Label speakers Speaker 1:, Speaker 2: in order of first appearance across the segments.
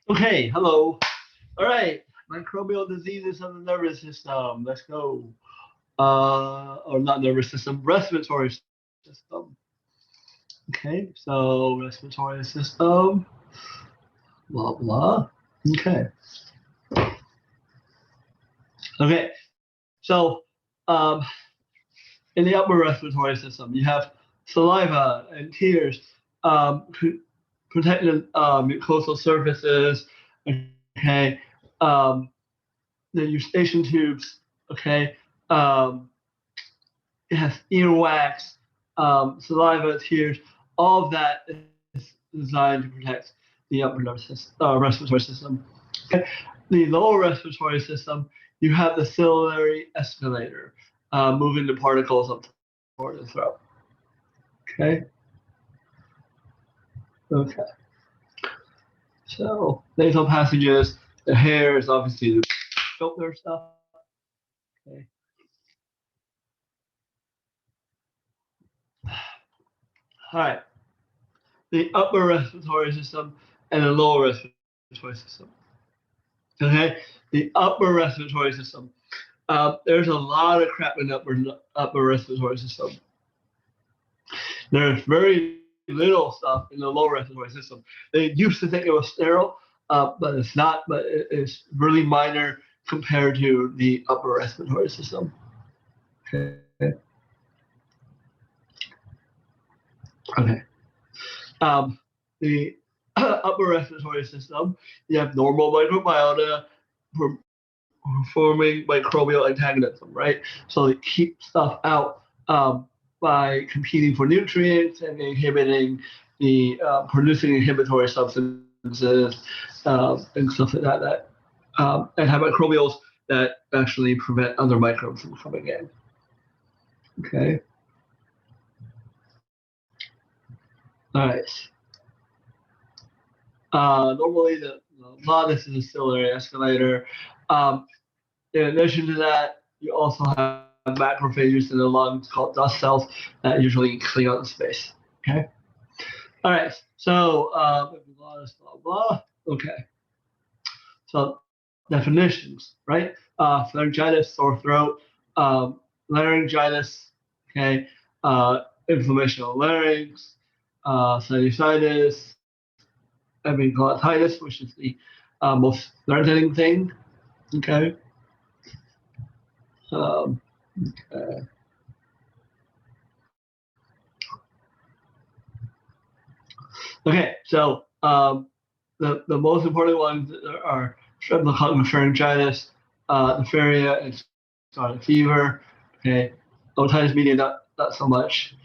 Speaker 1: Okay, hello. All right, microbial diseases of the nervous system. Let's go. Or not nervous system, respiratory system. Okay, so respiratory system, blah blah. Okay, okay. So, um, in the upper respiratory system, you have saliva and tears, protecting mucosal surfaces. Okay, um, the eustachian tubes. Okay, um, it has earwax, saliva, tears. All of that is designed to protect the upper respiratory system. Okay, the lower respiratory system, you have the ciliary escalator, moving the particles up toward the throat. Okay, okay. So nasal passages, the hair is obviously the filter stuff. Okay. All right. The upper respiratory system and the lower respiratory system. Okay, the upper respiratory system. There's a lot of crap in the upper respiratory system. There's very little stuff in the lower respiratory system. They used to think it was sterile, but it's not. But it's really minor compared to the upper respiratory system. Okay. Okay. The upper respiratory system, you have normal microbiota forming microbial antagonism, right? So they keep stuff out by competing for nutrients and inhibiting the producing inhibitory substances and stuff like that antimicrobials that actually prevent other microbes from coming in. Okay. All right. Normally, a lot of this is a ciliary escalator. Um, in addition to that, you also have macrophages in the lungs called dust cells that usually clean out the space. Okay. All right. So blah blah blah. Okay. So definitions, right? Pharyngitis, sore throat, laryngitis. Okay. Inflammation of larynx, sinusitis, epiglottitis, which is the most threatening thing. Okay. Um, uh, okay, so the most important ones are streptococcus pharyngitis, diphtheria, and scarlet fever. Okay, otitis media, not so much,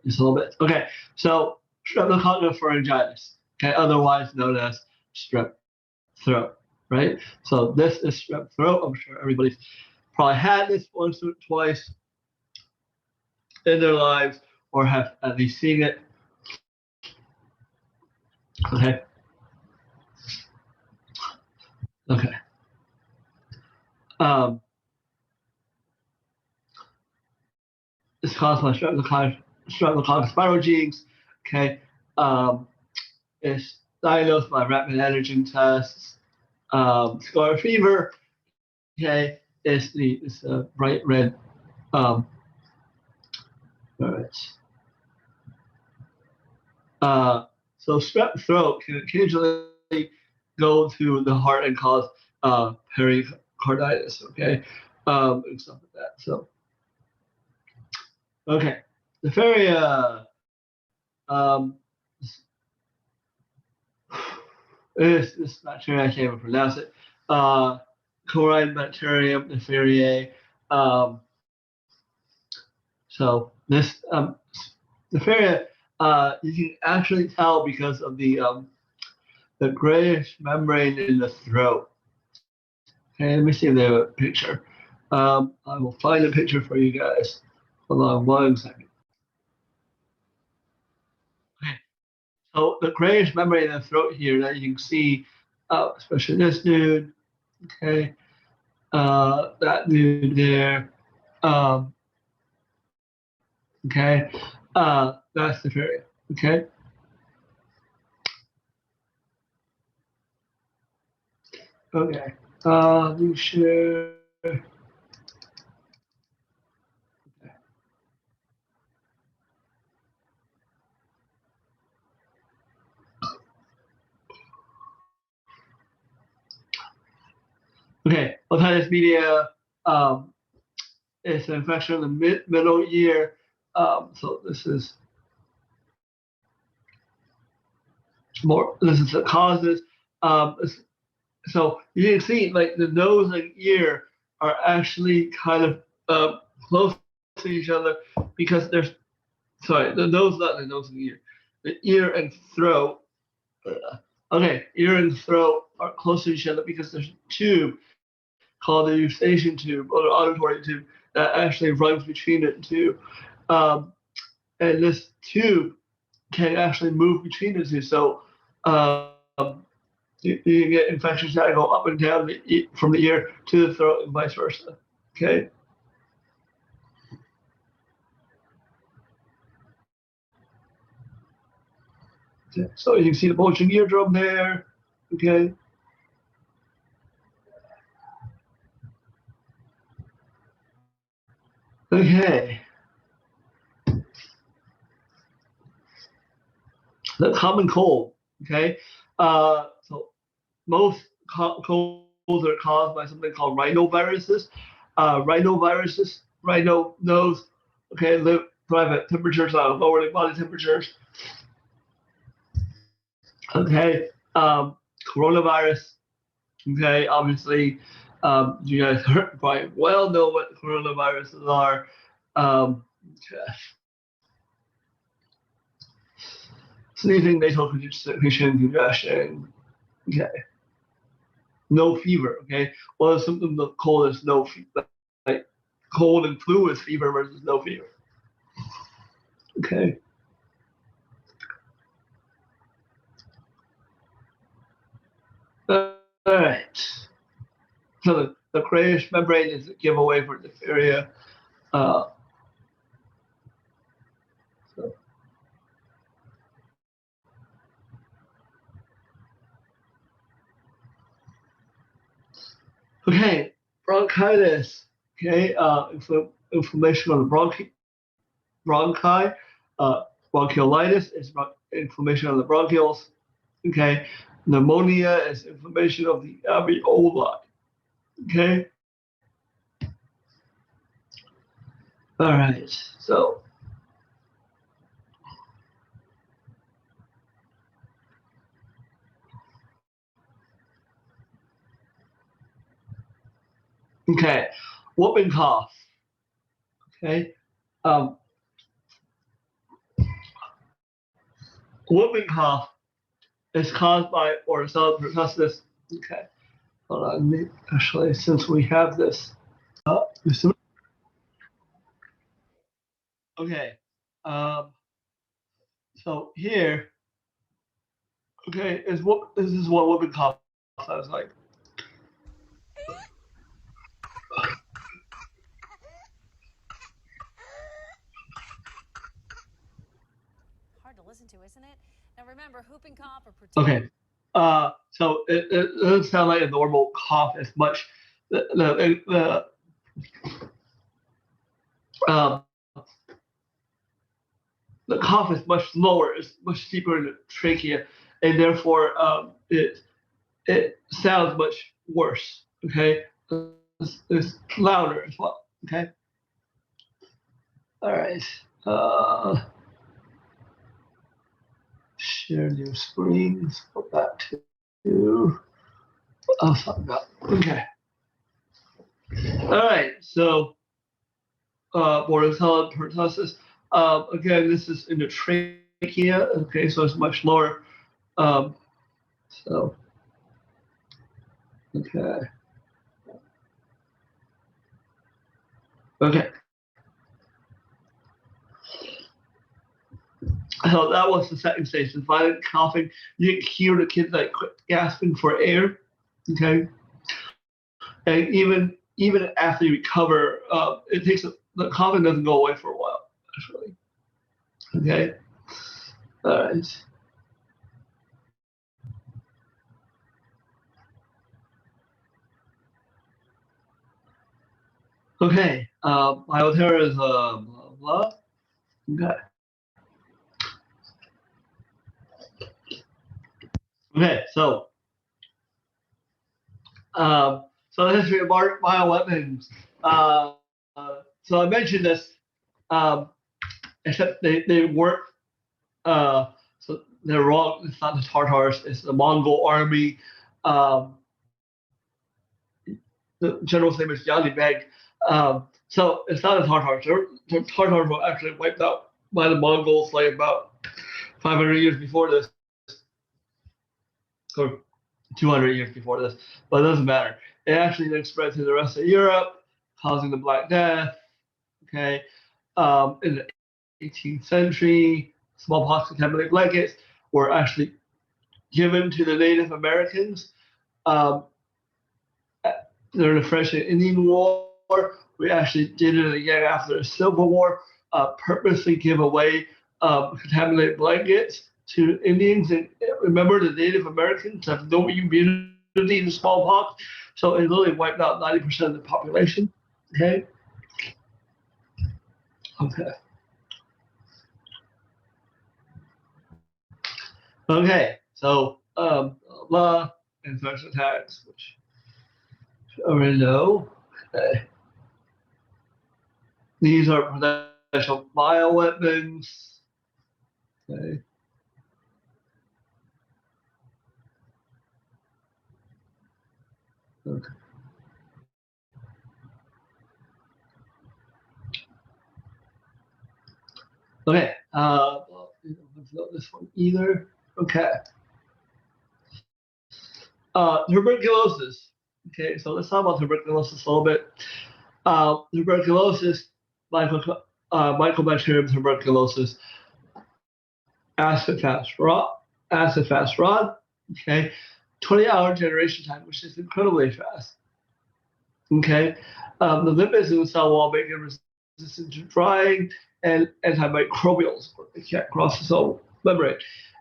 Speaker 1: just a little bit. Okay, so streptococcus pharyngitis, okay, otherwise known as strep throat, right? So this is strep throat. I'm sure everybody's probably had this once or twice in their lives or have at least seen it. Okay. Okay. Um, it's caused by streptococcus pyogenes. Okay. Um, it's diagnosed by rapid antigen tests. Scarlet fever. Okay. It's a bright red. All right. So strep throat can occasionally go to the heart and cause pericarditis. Okay. And stuff like that. So okay. Diphtheria. This bacteria, I can't even pronounce it. Chloride bacterium, diphtheria. Um, so this diphtheria, you can actually tell because of the grayish membrane in the throat. Okay, let me see the picture. I will find a picture for you guys. Hold on 1 second. Okay, so the grayish membrane in the throat here that you can see, especially this dude. Okay, that dude there. Um, okay, that's the period. Okay, Okay. Let me share. Okay. Otitis media is an infection in the middle ear. So this is more. This is the causes. So you can see like the nose and ear are actually kind of close to each other because there's the nose, not the nose and ear, the ear and throat. Okay, ear and throat are close to each other because there's a tube called the eustachian tube or the auditory tube that actually runs between the two. And this tube can actually move between the two. So you get infections that go up and down from the ear to the throat and vice versa. Okay. So you can see the bulging eardrum there. Okay. Okay. The common cold. Okay. So most colds are caused by something called rhinoviruses. Rhino nose, okay, live private temperatures on lower body temperatures. Okay, coronavirus. Okay, obviously, you guys probably well know what coronaviruses are. Sneezing, nasal congestion. Okay, no fever. Okay, well, symptoms of cold is no fever. Like cold and flu is fever versus no fever. Okay. All right. So the grayish membrane is a giveaway for diphtheria. Uh, so. Okay, bronchitis. Okay, inflammation of the bronchi. Bronchiolitis is inflammation of the bronchioles. Okay, pneumonia is inflammation of the alveoli. Okay. All right. So. Okay, whooping cough. Okay. Whooping cough is caused by Oricella pertussis. Okay. Hold on. Actually, since we have this. Okay. Um, so here, okay, is what this is what whooping cough sounds like.
Speaker 2: Hard to listen to, isn't it? Now remember, whooping cough or
Speaker 1: Okay. So it doesn't sound like a normal cough as much. Um, the cough is much lower, it's much deeper in the trachea, and therefore it sounds much worse. Okay, it's louder as well. Okay. All right. Share new screens. Go back to something up. Okay. All right. So Bordetella pertussis. Again, this is in the trachea. Okay, so it's much lower. Um, so okay. Okay. So that was the second stage, the violent coughing. You can hear the kids like gasping for air. Okay. And even after you recover, it takes the coughing doesn't go away for a while, actually. Okay. All right. Okay, bioterror is blah blah. Okay. Okay, so the history of bioweapons. So I mentioned this, um, except they weren't. So they're wrong. It's not the Tartars. It's the Mongol Army. Um, the general's name is Yanni Beg. So it's not the Tartars. The Tartars were actually wiped out by the Mongols like about 500 years before this, or 200 years before this, but it doesn't matter. It actually then spread to the rest of Europe, causing the Black Death. Okay, in the 18th century, smallpox contaminated blankets were actually given to the Native Americans. Um, during the French and Indian War, we actually did it again after the Civil War, purposely give away contaminated blankets to Indians. And remember, the Native Americans have no immunity to smallpox, so it literally wiped out 90% of the population. Okay. Okay. Okay. So, infection attacks, which I already know. Okay. These are potential bioweapons. Okay. Okay. Okay. Not this one either. Okay. Tuberculosis. Okay, so let's talk about tuberculosis a little bit. Tuberculosis, mycobacterium tuberculosis, acid fast rod. Okay, 20-hour generation time, which is incredibly fast. Okay, the lipids in the cell wall make it resistant to drying and antimicrobials. They can't cross the cell membrane,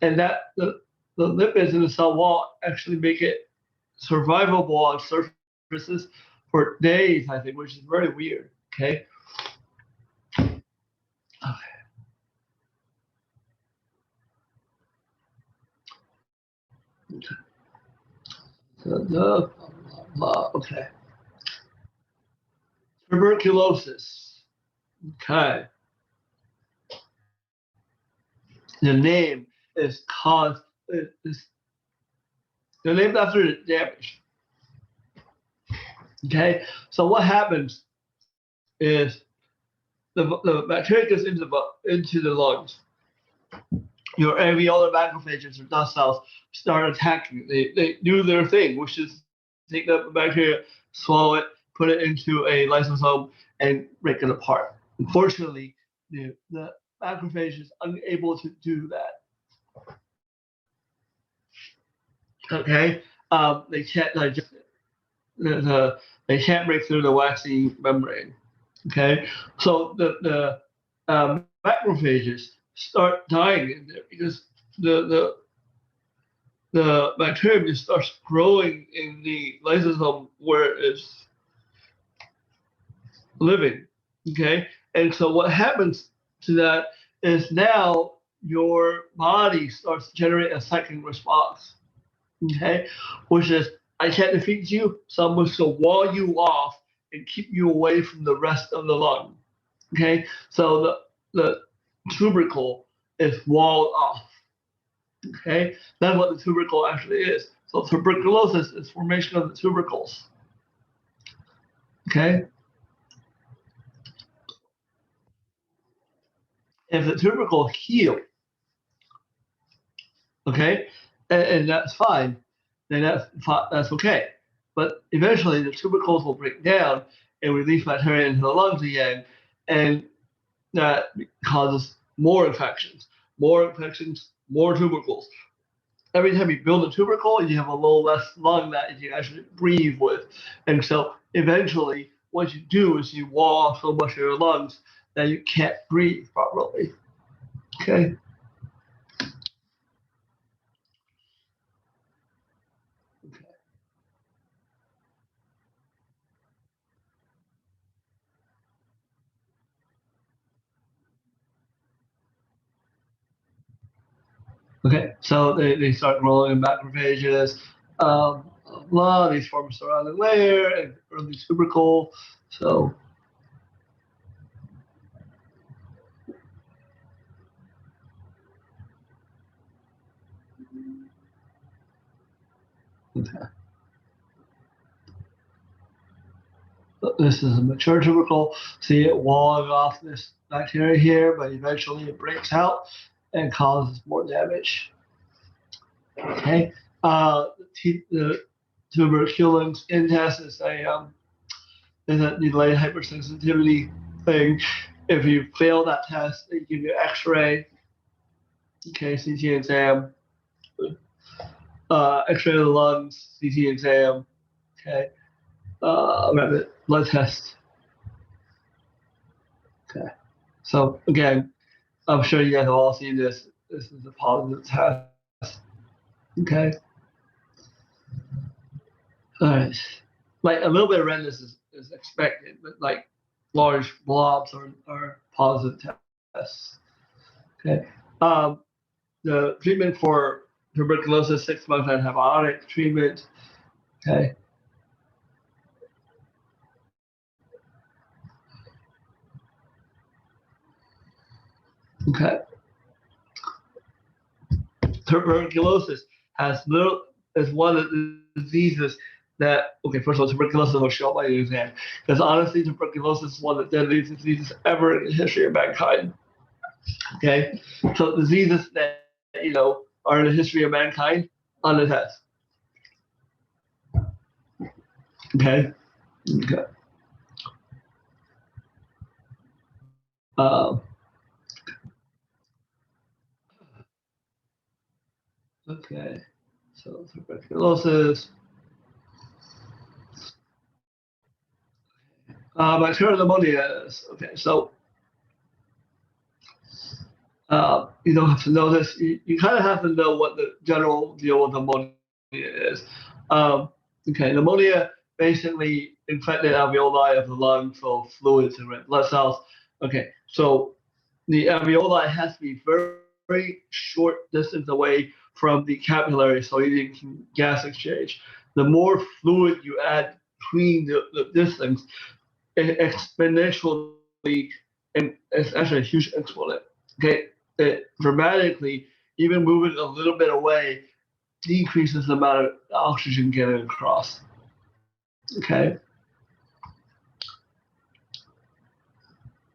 Speaker 1: and that the lipids in the cell wall actually make it survivable on surfaces for days, I think, which is very weird. Okay. Okay. Tuberculosis. Okay. The name is caused. Is they're named after the damage. Okay. So what happens is the bacteria gets into the lungs. Your alveolar macrophages or dust cells start attacking. They do their thing, which is take the bacteria, swallow it, put it into a lysosome, and break it apart. Unfortunately, the macrophage is unable to do that. Okay, they can't digest it. They can't break through the waxy membrane. Okay, so the macrophages start dying in there because the the bacterium just starts growing in the lysosome where it's living. Okay, and so what happens to that is now your body starts to generate a second response. Okay, which is I can't defeat you, so I'm just gonna wall you off and keep you away from the rest of the lung. Okay, so the tubercle is walled off. Okay, that's what the tubercle actually is. So tuberculosis is formation of the tubercles. Okay, if the tubercle heal, okay, and that's fine, then that's okay. But eventually the tubercles will break down and release bacteria into the lungs again, and that causes more infections, more tubercles. Every time you build a tubercle, you have a little less lung that you can actually breathe with. And so eventually, what you do is you wall off so much of your lungs that you can't breathe properly. Okay. Okay, so they start growing in macrophages. A lot of these form a surrounding layer and early tubercle. So okay. This is a mature tubercle. See it walling off this bacteria here, but eventually it breaks out and causes more damage. Okay. The tuberculin skin test is a delayed hypersensitivity thing. If you fail that test, they give you X-ray, okay, CT exam, X-ray of the lungs, CT exam, okay, blood test. Okay. So again, I'm sure you guys have all seen this. This is a positive test. Okay. All right. Like a little bit of redness is expected, but like large blobs are positive tests. Okay. The treatment for tuberculosis, 6 months antibiotic treatment. Okay. Okay. Tuberculosis is one of the diseases that, okay, first of all, tuberculosis will show up by the exam. Because honestly, tuberculosis is one of the deadliest diseases ever in the history of mankind. Okay. So diseases that, are in the history of mankind on the test. Okay. Okay. Um, okay. So tuberculosis. Bacterial pneumonia is okay. So you don't have to know this. You kind of have to know what the general deal with pneumonia is. Okay, pneumonia basically infected alveoli of the lung, so fluids and red blood cells. Okay, so the alveoli has to be very, very short distance away from the capillary so you can gas exchange. The more fluid you add between the distance, it exponentially, and it's actually a huge exponent. Okay, it dramatically, even moving a little bit away, decreases the amount of oxygen getting across. Okay.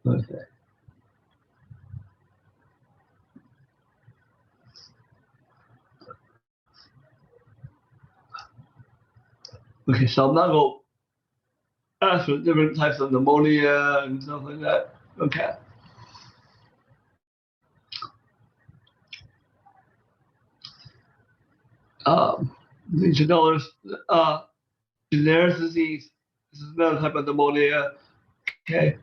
Speaker 1: Okay. Okay. So I'm not going to ask for different types of pneumonia and stuff like that. Okay. Legionella, Jenner's disease. This is another type of pneumonia. Okay.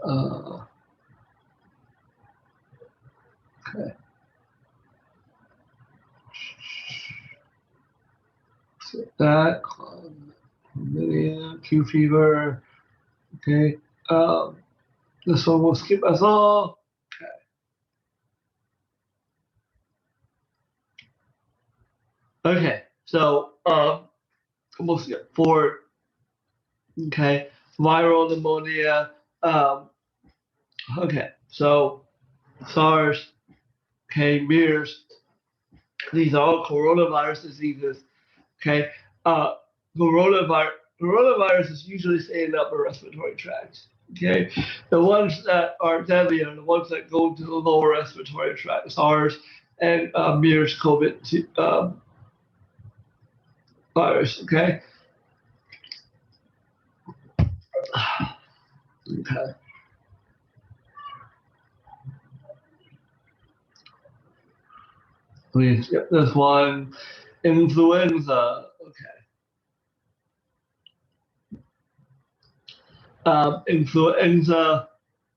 Speaker 1: Uh, okay. So that chlamydia, Q fever. Okay. This one will skip us all. Okay. So we'll skip forward. Okay. Viral pneumonia. Okay. So SARS, okay, MERS. These are all coronavirus diseases. Okay. Uh, coronavirus is usually stay in the upper respiratory tract. Okay. The ones that are deadly are the ones that go to the lower respiratory tract, SARS and MERS COVID virus. Okay. Okay. Please skip this one. Influenza. Okay. Influenza.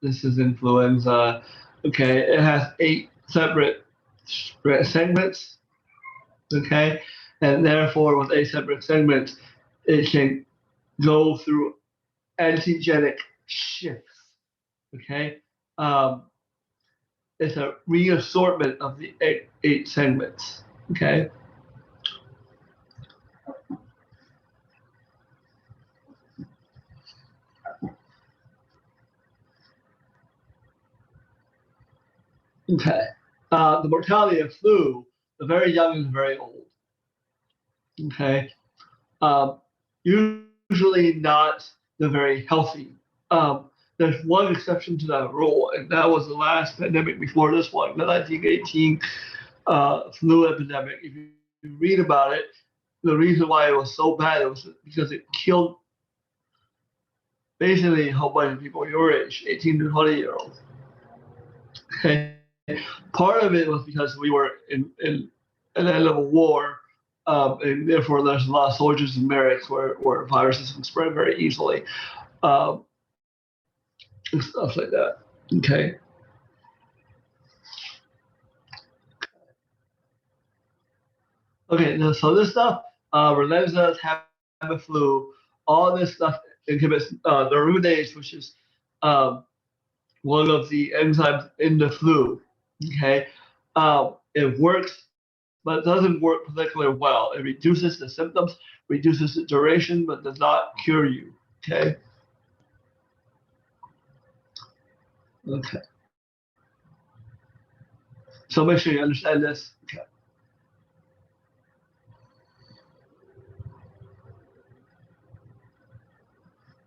Speaker 1: This is influenza. Okay. It has 8 separate segments. Okay. And therefore, with 8 separate segments, it can go through antigenic shifts. Okay. it's a reassortment of the eight segments. Okay. Okay. The mortality of flu, the very young and the very old. Okay. Um, Usually not the very healthy. There's one exception to that rule, and that was the last pandemic before this one, the 1918 flu epidemic. If you read about it, the reason why it was so bad was because it killed basically a whole bunch of people your age, 18 to 20-year-olds. Okay. Part of it was because we were in an end of a war, and therefore there's a lot of soldiers and barracks where viruses can spread very easily, and stuff like that. Okay. Okay, so this stuff, Relenza, Tamiflu, all this stuff inhibits neuraminidase, which is one of the enzymes in the flu. Okay, it works, but it doesn't work particularly well. It reduces the symptoms, reduces the duration, but does not cure you. Okay. Okay. So make sure you understand this. Okay.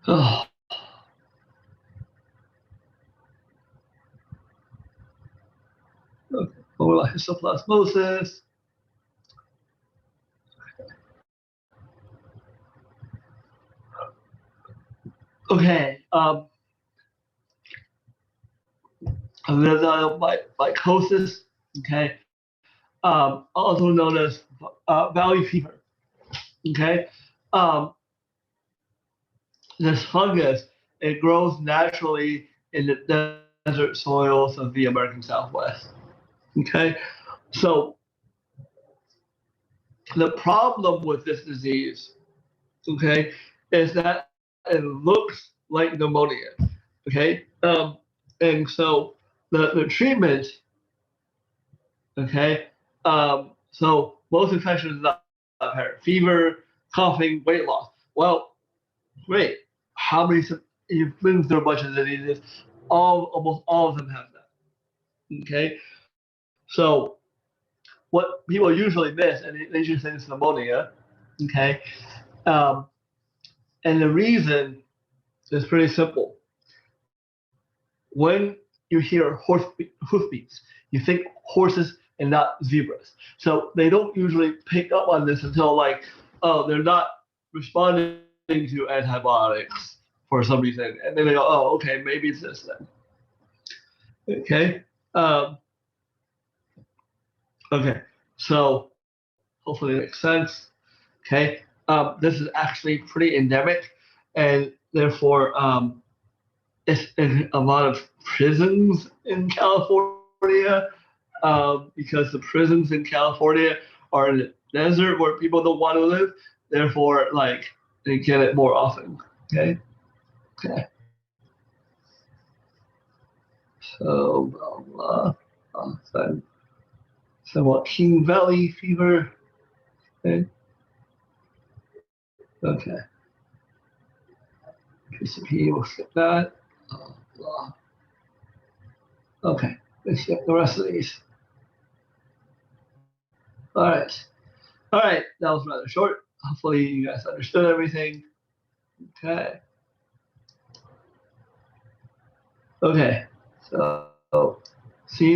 Speaker 1: Oh. Okay. Or histoplasmosis. Okay. And then mycosis. Okay. Also known as valley fever. Okay. Um, this fungus, it grows naturally in the desert soils of the American Southwest. Okay. So the problem with this disease, okay, is that it looks like pneumonia. Okay. And so the treatment, okay, so most infections are apparent fever, coughing, weight loss. Well, great. How many? You've been through a bunch of diseases. Almost all of them have that. Okay. So what people usually miss, and they just think it's pneumonia. Okay. Um, and the reason is pretty simple. When you hear hoofbeats, you think horses and not zebras. So they don't usually pick up on this until like, oh, they're not responding to antibiotics for some reason, and then they go, oh, okay, maybe it's this then. Okay. Um, okay. So hopefully it makes sense. Okay. This is actually pretty endemic, and therefore it's in a lot of prisons in California, because the prisons in California are in the desert where people don't want to live. Therefore, like they get it more often. Okay. Okay. So blah blah. So what? King Valley fever. Okay. Okay. PCP. We'll skip that. Blah. Okay. Let's skip the rest of these. All right. All right. That was rather short. Hopefully you guys understood everything. Okay. Okay. So see you.